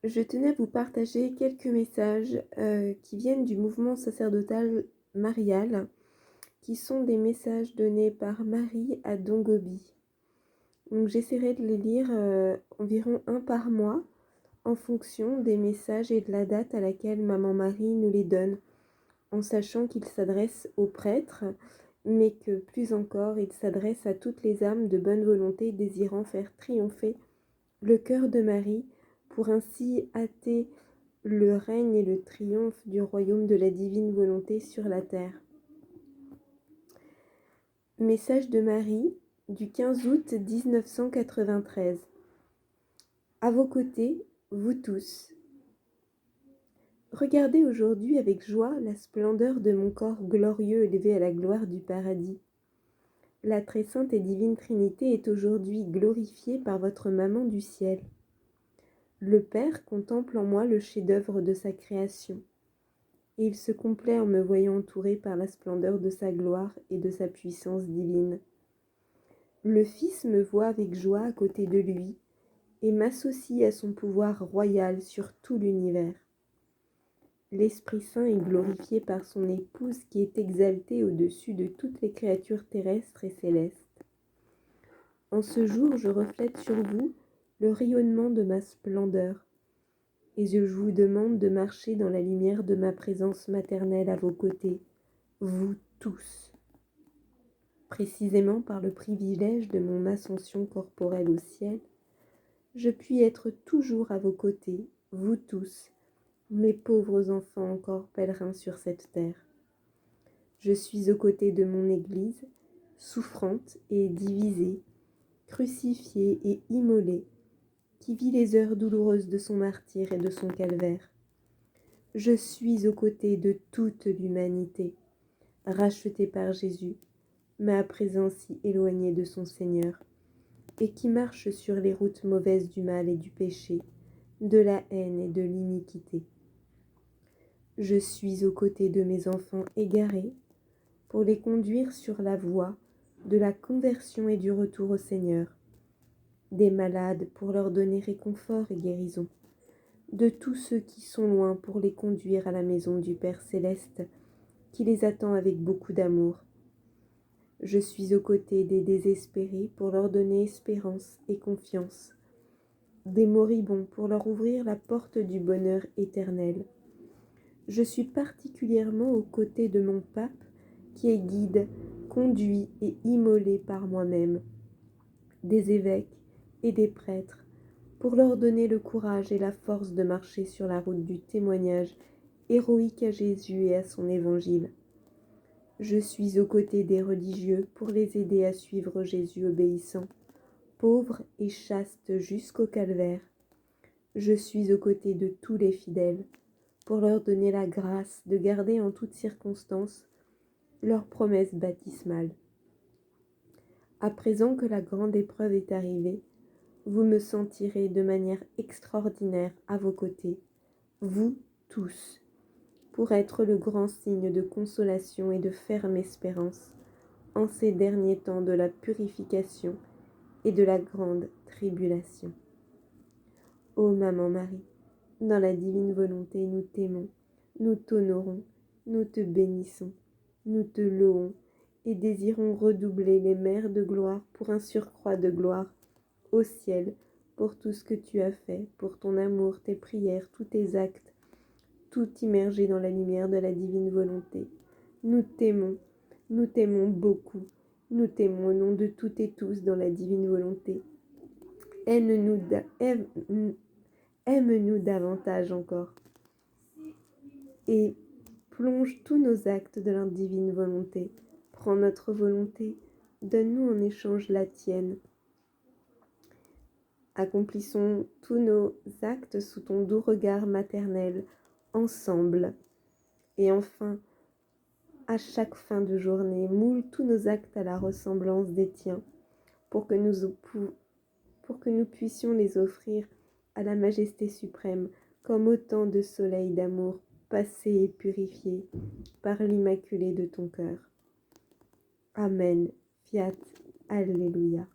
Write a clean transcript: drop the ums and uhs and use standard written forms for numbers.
Je tenais à vous partager quelques messages qui viennent du mouvement sacerdotal marial, qui sont des messages donnés par Marie à Dongobi. Donc j'essaierai de les lire environ un par mois en fonction des messages et de la date à laquelle Maman Marie nous les donne, en sachant qu'ils s'adressent aux prêtres, mais que plus encore, ils s'adressent à toutes les âmes de bonne volonté désirant faire triompher le cœur de Marie, pour ainsi hâter le règne et le triomphe du royaume de la divine volonté sur la terre. Message de Marie du 15 août 1993. À vos côtés, vous tous. Regardez aujourd'hui avec joie la splendeur de mon corps glorieux élevé à la gloire du paradis. La très sainte et divine Trinité est aujourd'hui glorifiée par votre maman du ciel. Le Père contemple en moi le chef-d'œuvre de sa création, et il se complaît en me voyant entouré par la splendeur de sa gloire et de sa puissance divine. Le Fils me voit avec joie à côté de lui, et m'associe à son pouvoir royal sur tout l'univers. L'Esprit Saint est glorifié par son épouse qui est exaltée au-dessus de toutes les créatures terrestres et célestes. En ce jour, je reflète sur vous le rayonnement de ma splendeur, et je vous demande de marcher dans la lumière de ma présence maternelle à vos côtés, vous tous. Précisément par le privilège de mon ascension corporelle au ciel, je puis être toujours à vos côtés, vous tous, mes pauvres enfants encore pèlerins sur cette terre. Je suis aux côtés de mon Église, souffrante et divisée, crucifiée et immolée, qui vit les heures douloureuses de son martyre et de son calvaire. Je suis aux côtés de toute l'humanité, rachetée par Jésus, mais à présent si éloignée de son Seigneur, et qui marche sur les routes mauvaises du mal et du péché, de la haine et de l'iniquité. Je suis aux côtés de mes enfants égarés, pour les conduire sur la voie de la conversion et du retour au Seigneur, des malades pour leur donner réconfort et guérison, de tous ceux qui sont loin pour les conduire à la maison du Père Céleste, qui les attend avec beaucoup d'amour. Je suis aux côtés des désespérés pour leur donner espérance et confiance, des moribonds pour leur ouvrir la porte du bonheur éternel. Je suis particulièrement aux côtés de mon pape, qui est guide, conduit et immolé par moi-même, des évêques et des prêtres, pour leur donner le courage et la force de marcher sur la route du témoignage héroïque à Jésus et à son évangile. Je suis aux côtés des religieux pour les aider à suivre Jésus obéissant, pauvre et chaste jusqu'au calvaire. Je suis aux côtés de tous les fidèles pour leur donner la grâce de garder en toutes circonstances leur promesse baptismale. À présent que la grande épreuve est arrivée, vous me sentirez de manière extraordinaire à vos côtés, vous tous, pour être le grand signe de consolation et de ferme espérance en ces derniers temps de la purification et de la grande tribulation. Ô Maman Marie, dans la divine volonté, nous t'aimons, nous t'honorons, nous te bénissons, nous te louons et désirons redoubler les mers de gloire pour un surcroît de gloire au ciel, pour tout ce que tu as fait, pour ton amour, tes prières, tous tes actes, tout immergé dans la lumière de la divine volonté. Nous t'aimons beaucoup, nous t'aimons au nom de toutes et tous dans la divine volonté. Aime-nous davantage encore et plonge tous nos actes de la divine volonté. Prends notre volonté, donne-nous en échange la tienne. Accomplissons tous nos actes sous ton doux regard maternel, ensemble. Et enfin, à chaque fin de journée, moule tous nos actes à la ressemblance des tiens, pour que nous puissions les offrir à la majesté suprême, comme autant de soleils d'amour passés et purifiés par l'immaculé de ton cœur. Amen. Fiat. Alléluia.